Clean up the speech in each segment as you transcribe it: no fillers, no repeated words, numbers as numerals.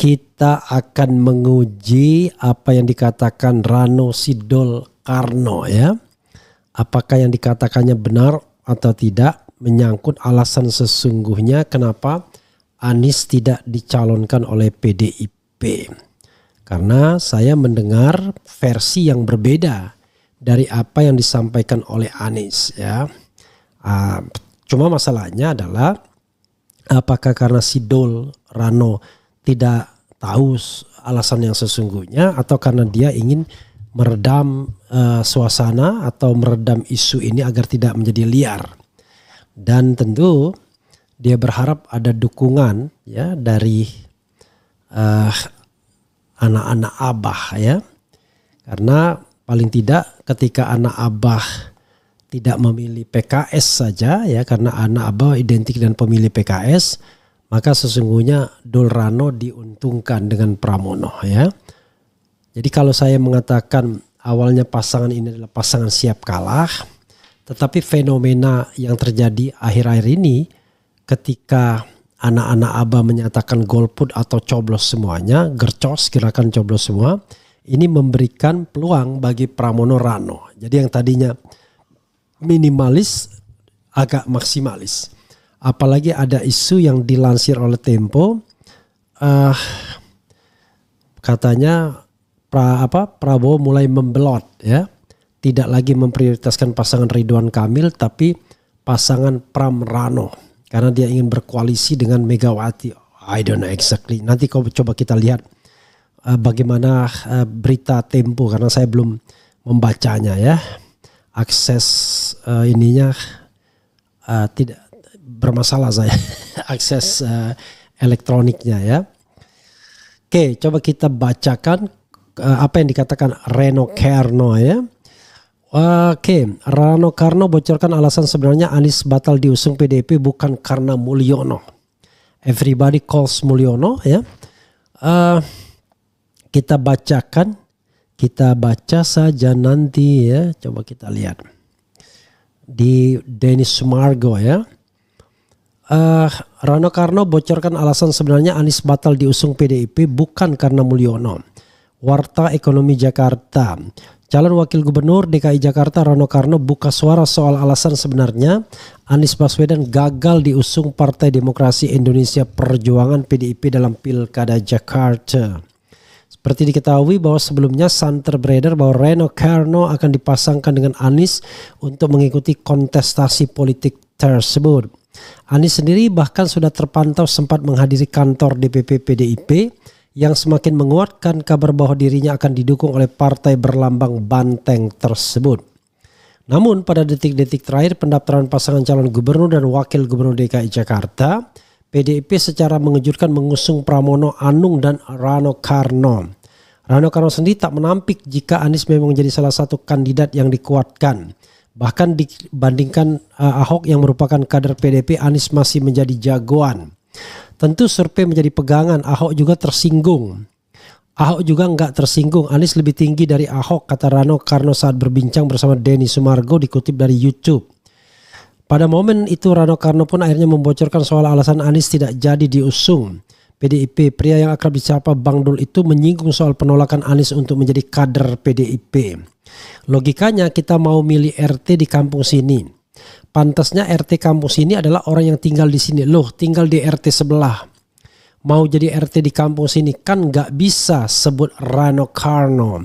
kita akan menguji apa yang dikatakan Rano Sidol Karno ya. Apakah yang dikatakannya benar atau tidak menyangkut alasan sesungguhnya kenapa Anies tidak dicalonkan oleh PDIP. Karena saya mendengar versi yang berbeda dari apa yang disampaikan oleh Anies ya. Cuma masalahnya adalah apakah karena Sidol Rano tidak tahu alasan yang sesungguhnya atau karena dia ingin meredam suasana atau meredam isu ini agar tidak menjadi liar. Dan tentu dia berharap ada dukungan ya dari anak-anak Abah ya. Karena paling tidak ketika anak Abah tidak memilih PKS saja ya, karena anak Abah identik dengan pemilih PKS, maka sesungguhnya Dol Rano diuntungkan dengan Pramono ya. Jadi kalau saya mengatakan awalnya pasangan ini adalah pasangan siap kalah, tetapi fenomena yang terjadi akhir-akhir ini ketika anak-anak Abah menyatakan golput atau coblos semuanya, gercos gerakan coblos semua, ini memberikan peluang bagi Pramono Rano. Jadi yang tadinya minimalis agak maksimalis. Apalagi ada isu yang dilansir oleh Tempo, katanya Prabowo mulai membelot ya, tidak lagi memprioritaskan pasangan Ridwan Kamil tapi pasangan Pram Rano karena dia ingin berkoalisi dengan Megawati. I don't know exactly. Nanti coba kita lihat bagaimana berita Tempo karena saya belum membacanya ya. Akses ininya tidak bermasalah saya. Akses elektroniknya ya. Oke, coba kita bacakan apa yang dikatakan Rano Karno ya. Oke, Rano Karno bocorkan alasan sebenarnya Anies batal diusung PDIP bukan karena Mulyono. Everybody calls Mulyono ya. Kita bacakan, kita baca saja nanti ya. Coba kita lihat di Denny Sumargo ya. Rano Karno bocorkan alasan sebenarnya Anies batal diusung PDIP bukan karena Mulyono. Warta Ekonomi Jakarta. Calon Wakil Gubernur DKI Jakarta Rano Karno buka suara soal alasan sebenarnya Anies Baswedan gagal diusung Partai Demokrasi Indonesia Perjuangan PDIP dalam Pilkada Jakarta. Seperti diketahui bahwa sebelumnya santer beredar bahwa Rano Karno akan dipasangkan dengan Anies untuk mengikuti kontestasi politik tersebut. Anies sendiri bahkan sudah terpantau sempat menghadiri kantor DPP PDIP yang semakin menguatkan kabar bahwa dirinya akan didukung oleh partai berlambang banteng tersebut. Namun pada detik-detik terakhir pendaftaran pasangan calon gubernur dan wakil gubernur DKI Jakarta, PDIP secara mengejutkan mengusung Pramono Anung dan Rano Karno. Rano Karno sendiri tak menampik jika Anies memang menjadi salah satu kandidat yang dikuatkan. Bahkan dibandingkan Ahok yang merupakan kader PDIP, Anies masih menjadi jagoan. Tentu survei menjadi pegangan, Ahok juga tersinggung. Ahok juga enggak tersinggung, Anies lebih tinggi dari Ahok, kata Rano Karno saat berbincang bersama Denny Sumargo dikutip dari YouTube. Pada momen itu Rano Karno pun akhirnya membocorkan soal alasan Anies tidak jadi diusung PDIP. Pria yang akrab disapa Bang Dul itu menyinggung soal penolakan Anies untuk menjadi kader PDIP. Logikanya kita mau milih RT di kampung sini. Pantasnya RT kampus ini adalah orang yang tinggal di sini. Loh, tinggal di RT sebelah. Mau jadi RT di kampus ini kan nggak bisa sebut Rano Karno.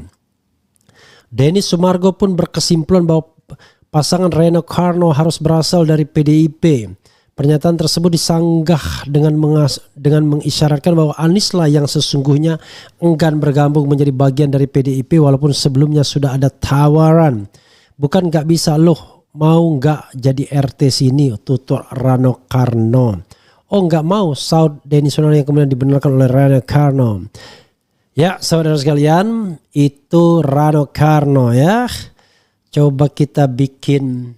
Denny Sumargo pun berkesimpulan bahwa pasangan Rano Karno harus berasal dari PDIP. Pernyataan tersebut disanggah dengan mengisyaratkan bahwa Anies lah yang sesungguhnya enggan bergabung menjadi bagian dari PDIP walaupun sebelumnya sudah ada tawaran. Bukan nggak bisa loh. Mau nggak jadi RT sini, tutur Rano Karno. Oh nggak mau, saud Denny Sumargo yang kemudian dibenarkan oleh Rano Karno. Ya saudara sekalian, itu Rano Karno ya. Coba kita bikin,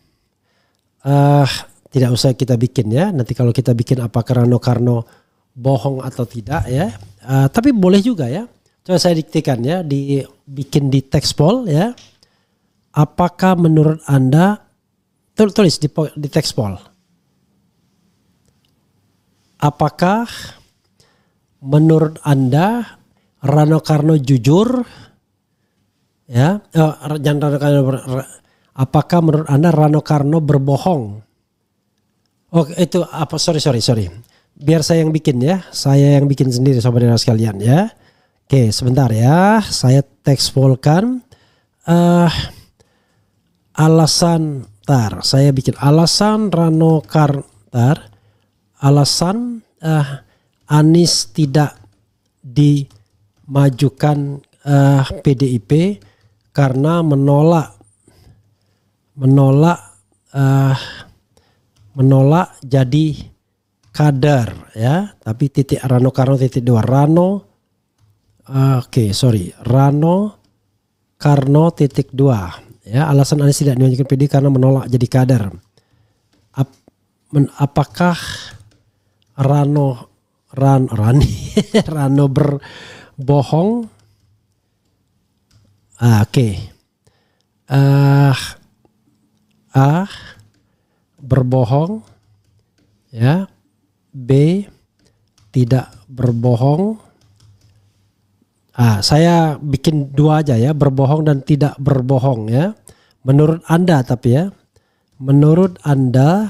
tidak usah kita bikin ya. Nanti kalau kita bikin apakah Rano Karno bohong atau tidak ya. Tapi boleh juga ya. Coba saya diktikan ya, dibikin di text poll ya. Apakah menurut Anda, tulis di text poll. Apakah menurut Anda Rano Karno jujur? Ya, apakah menurut Anda Rano Karno berbohong? Oh itu apa? Sorry. Biar saya yang bikin ya. Saya yang bikin sendiri saudara sekalian ya. Oke sebentar ya. Saya teksbolkan alasan. Saya bikin alasan Rano Karno. Alasan Anies tidak dimajukan PDIP karena menolak jadi kader ya, tapi titik Rano Karno titik 2 Rano Karno titik 2 ya, alasan Anies tidak dimajukan PD karena menolak jadi kader. Apakah Rano berbohong? A berbohong ya, B tidak berbohong. Saya bikin 2 aja ya, berbohong dan tidak berbohong ya. Menurut Anda tapi ya, menurut Anda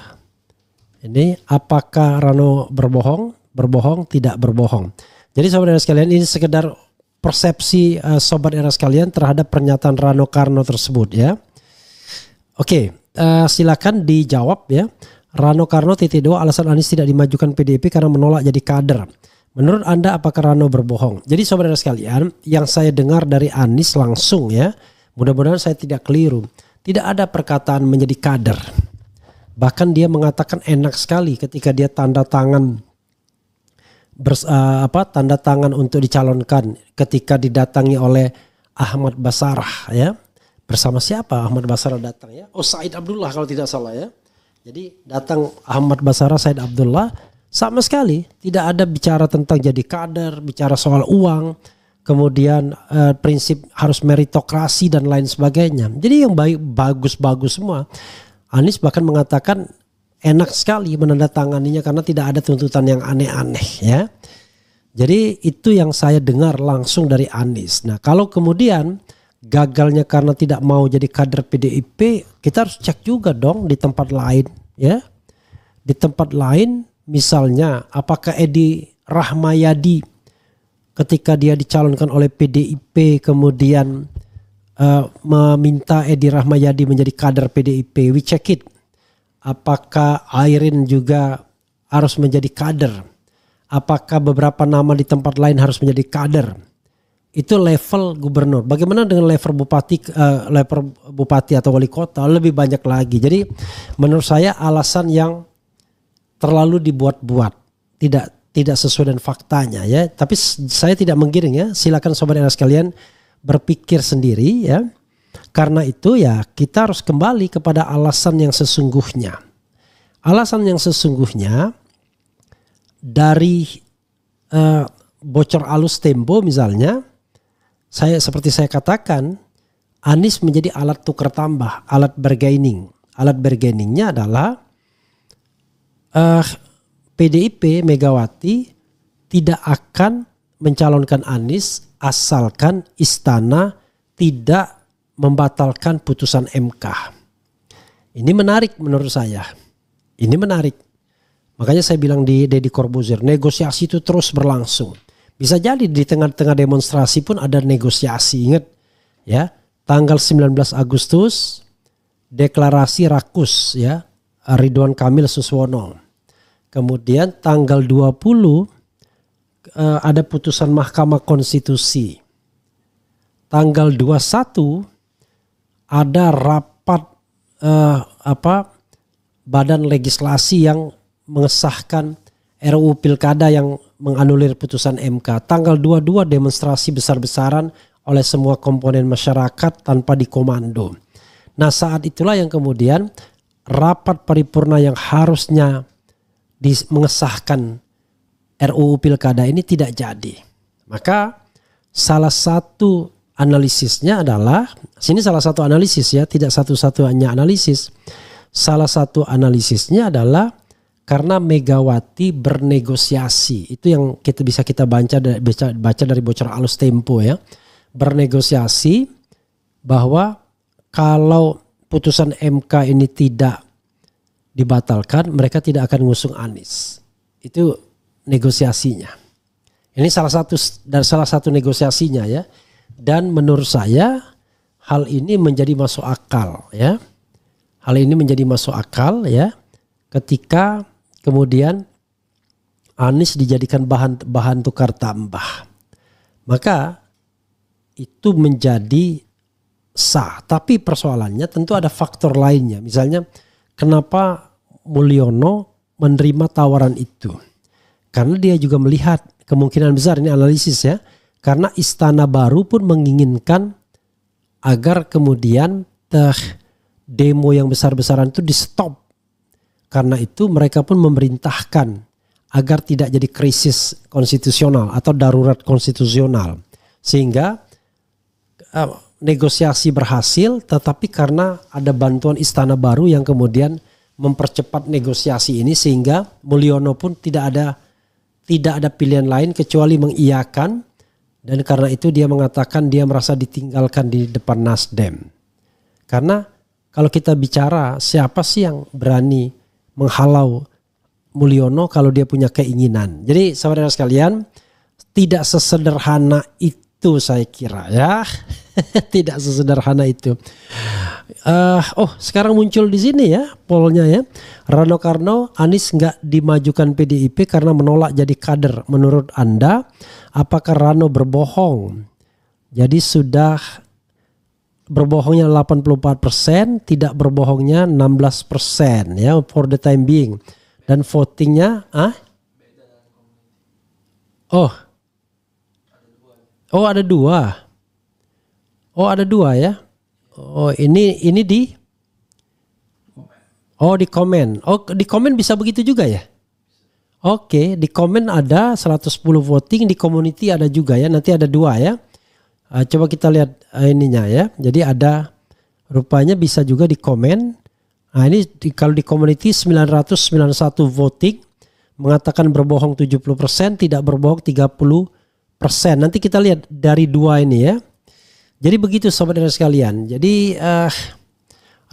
ini apakah Rano berbohong, tidak berbohong? Jadi saudara sekalian, ini sekedar persepsi sobat era sekalian terhadap pernyataan Rano Karno tersebut ya. Oke, silakan dijawab ya. Rano Karno titik 2 alasan Anies tidak dimajukan PDIP karena menolak jadi kader. Menurut Anda apakah Rano berbohong? Jadi saudara sekalian, yang saya dengar dari Anies langsung ya, mudah-mudahan saya tidak keliru. Tidak ada perkataan menjadi kader. Bahkan dia mengatakan enak sekali ketika dia tanda tangan untuk dicalonkan ketika didatangi oleh Ahmad Basarah ya. Bersama siapa Ahmad Basarah datang ya? Oh Said Abdullah kalau tidak salah ya. Jadi datang Ahmad Basarah, Said Abdullah, sama sekali tidak ada bicara tentang jadi kader, bicara soal uang, kemudian prinsip harus meritokrasi dan lain sebagainya. Jadi yang bagus-bagus semua. Anies bahkan mengatakan enak sekali menandatanganinya karena tidak ada tuntutan yang aneh-aneh ya. Jadi itu yang saya dengar langsung dari Anies. Nah kalau kemudian gagalnya karena tidak mau jadi kader PDIP, kita harus cek juga dong di tempat lain ya. Di tempat lain misalnya apakah Edi Rahmayadi ketika dia dicalonkan oleh PDIP kemudian meminta Edi Rahmayadi menjadi kader PDIP, we check it. Apakah Airin juga harus menjadi kader? Apakah beberapa nama di tempat lain harus menjadi kader? Itu level gubernur. Bagaimana dengan level bupati atau wali kota? Lebih banyak lagi. Jadi menurut saya alasan yang terlalu dibuat-buat, tidak sesuai dengan faktanya ya. Tapi saya tidak menggiring ya. Silakan sobat era sekalian berpikir sendiri ya. Karena itu ya kita harus kembali kepada alasan yang sesungguhnya. Alasan yang sesungguhnya dari bocor alus Tempo misalnya, seperti saya katakan, Anies menjadi alat tukar tambah, alat bargaining. Alat bargainingnya adalah PDIP Megawati tidak akan mencalonkan Anies asalkan istana tidak membatalkan putusan MK. Ini menarik menurut saya. Ini menarik. Makanya saya bilang di Deddy Corbuzier, negosiasi itu terus berlangsung. Bisa jadi di tengah-tengah demonstrasi pun ada negosiasi. Ingat ya, tanggal 19 Agustus deklarasi rakus ya, Ridwan Kamil Suswono. Kemudian tanggal 20 ada putusan Mahkamah Konstitusi. Tanggal 21 ada rapat badan legislasi yang mengesahkan RUU Pilkada yang menganulir putusan MK. Tanggal 22 demonstrasi besar-besaran oleh semua komponen masyarakat tanpa dikomando. Nah saat itulah yang kemudian rapat paripurna yang harusnya mengesahkan RUU Pilkada ini tidak jadi. Maka salah satu analisisnya adalah, sini salah satu analisis ya, tidak satu-satunya analisis. Salah satu analisisnya adalah karena Megawati bernegosiasi. Itu yang kita baca dari bocor alus Tempo ya. Bernegosiasi bahwa kalau putusan MK ini tidak dibatalkan, mereka tidak akan ngusung Anies. Itu negosiasinya. Ini salah satu negosiasinya ya. Dan menurut saya hal ini menjadi masuk akal ya. Hal ini menjadi masuk akal ya ketika kemudian Anies dijadikan bahan tukar tambah. Maka itu menjadi sah. Tapi persoalannya tentu ada faktor lainnya. Misalnya kenapa Mulyono menerima tawaran itu? Karena dia juga melihat kemungkinan besar, ini analisis ya, karena Istana Baru pun menginginkan agar kemudian demo yang besar-besaran itu di stop. Karena itu mereka pun memerintahkan agar tidak jadi krisis konstitusional atau darurat konstitusional. Sehingga negosiasi berhasil, tetapi karena ada bantuan Istana Baru yang kemudian mempercepat negosiasi ini, sehingga Mulyono pun tidak ada pilihan lain kecuali mengiyakan, dan karena itu dia mengatakan dia merasa ditinggalkan di depan Nasdem. Karena kalau kita bicara siapa sih yang berani menghalau Mulyono kalau dia punya keinginan. Jadi saudara sekalian, tidak sesederhana itu saya kira ya. Tidak sesederhana itu. Sekarang muncul di sini ya polnya ya. Rano Karno, Anies nggak dimajukan PDIP karena menolak jadi kader. Menurut Anda, apakah Rano berbohong? Jadi sudah berbohongnya 84%, tidak berbohongnya 16% ya for the time being. Dan votingnya ada dua. Ada dua ya. Ini di di komen. Di komen bisa begitu juga ya. Oke, di komen ada 110 voting, di community ada juga ya. Nanti ada dua ya. Coba kita lihat ininya ya. Jadi ada rupanya bisa juga di komen. Nah ini kalau di community 991 voting mengatakan berbohong 70%, tidak berbohong 30%. Nanti kita lihat dari dua ini ya. Jadi begitu sobat sekalian. Jadi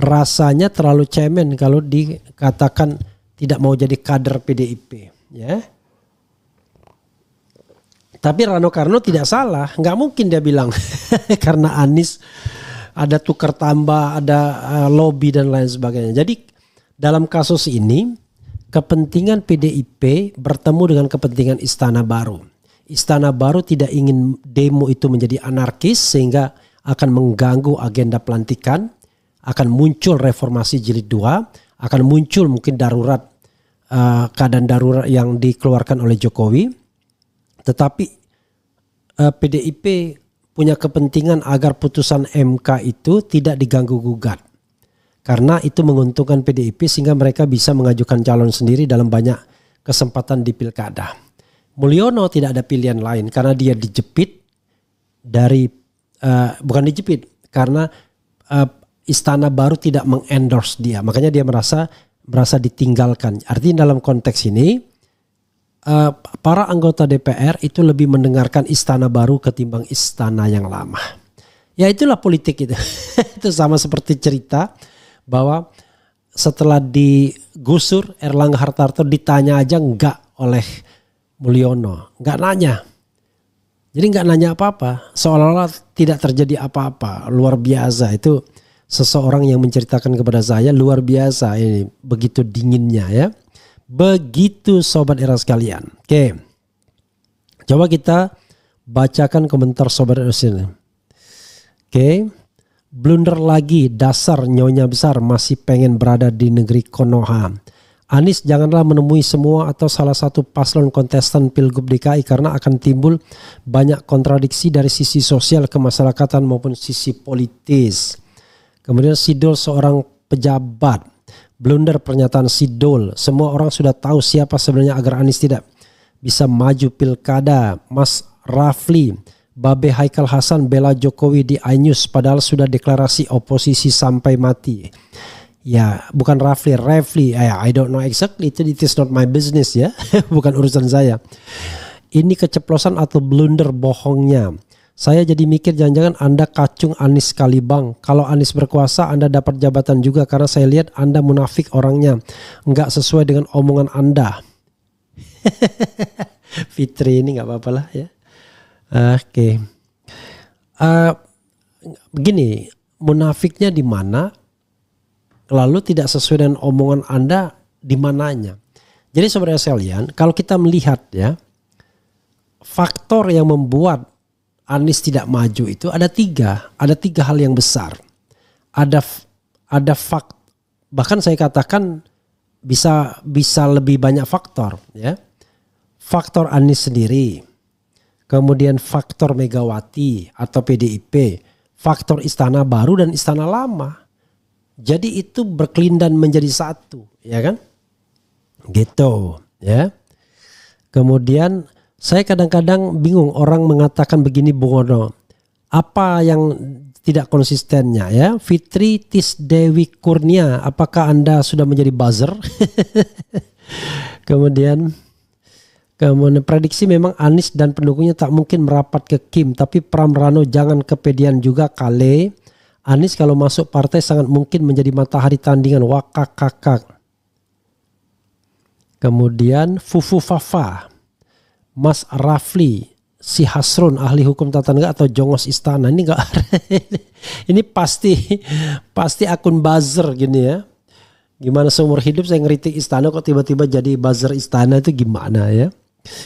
rasanya terlalu cemen kalau dikatakan tidak mau jadi kader PDIP ya. Tapi Rano Karno tidak salah, nggak mungkin dia bilang karena Anies ada tukar tambah, ada lobby dan lain sebagainya. Jadi dalam kasus ini kepentingan PDIP bertemu dengan kepentingan Istana Baru. Istana Baru tidak ingin demo itu menjadi anarkis sehingga akan mengganggu agenda pelantikan, akan muncul reformasi jilid 2, akan muncul mungkin darurat, keadaan darurat yang dikeluarkan oleh Jokowi. Tetapi PDIP punya kepentingan agar putusan MK itu tidak diganggu gugat. Karena itu menguntungkan PDIP sehingga mereka bisa mengajukan calon sendiri dalam banyak kesempatan di pilkada. Mulyono tidak ada pilihan lain karena dia dijepit dari bukan dijepit karena Istana Baru tidak mengendorse dia, makanya dia merasa ditinggalkan. Artinya dalam konteks ini para anggota DPR itu lebih mendengarkan Istana Baru ketimbang istana yang lama. Ya itulah politik itu. Itu sama seperti cerita bahwa setelah digusur Erlangga Hartarto ditanya aja enggak oleh Mulyono, nggak nanya. Jadi nggak nanya apa-apa, seolah-olah tidak terjadi apa-apa. Luar biasa itu seseorang yang menceritakan kepada saya, luar biasa ini, begitu dinginnya ya. Begitu sobat era sekalian. Oke, coba kita bacakan komentar sobat era sini. Oke, blunder lagi, dasar nyonya besar masih pengen berada di negeri Konoha. Anies janganlah menemui semua atau salah satu paslon kontestan Pilgub DKI karena akan timbul banyak kontradiksi dari sisi sosial kemasyarakatan maupun sisi politis. Kemudian Sidol seorang pejabat, blunder pernyataan Sidol. Semua orang sudah tahu siapa sebenarnya agar Anies tidak bisa maju pilkada. Mas Rafli, Babe Haikal Hasan bela Jokowi di iNews padahal sudah deklarasi oposisi sampai mati. Ya, bukan Rafli. I don't know exactly. It is not my business ya. Bukan urusan saya. Ini keceplosan atau blunder bohongnya. Saya jadi mikir jangan-jangan Anda kacung Anies sekali bang. Kalau Anies berkuasa Anda dapat jabatan juga karena saya lihat Anda munafik orangnya. Nggak sesuai dengan omongan Anda. Fitri ini nggak apa-apa lah ya. Oke. Begini, munafiknya di mana? Lalu tidak sesuai dengan omongan Anda di mananya. Jadi saudara sekalian, kalau kita melihat ya, faktor yang membuat Anies tidak maju itu ada tiga hal yang besar. Bahkan saya katakan bisa lebih banyak faktor ya. Faktor Anies sendiri, kemudian faktor Megawati atau PDIP, faktor Istana Baru dan Istana Lama. Jadi itu berkelindan menjadi satu, ya kan? Gitu, ya. Kemudian saya kadang-kadang bingung orang mengatakan begini Bung Ono. Apa yang tidak konsistennya ya? Fitri Tisdewi Kurnia, apakah Anda sudah menjadi buzzer? Kemudian prediksi memang Anies dan pendukungnya tak mungkin merapat ke Kim, tapi Pram Rano jangan kepedian juga kale. Anies kalau masuk partai sangat mungkin menjadi matahari tandingan wakak-kakak. Kemudian Fufu Fafa, Mas Rafli, si Hasrun ahli hukum tata negara atau Jongos Istana. Ini enggak ini pasti akun buzzer gini ya. Gimana seumur hidup saya ngeritik Istana kok tiba-tiba jadi buzzer Istana itu gimana ya?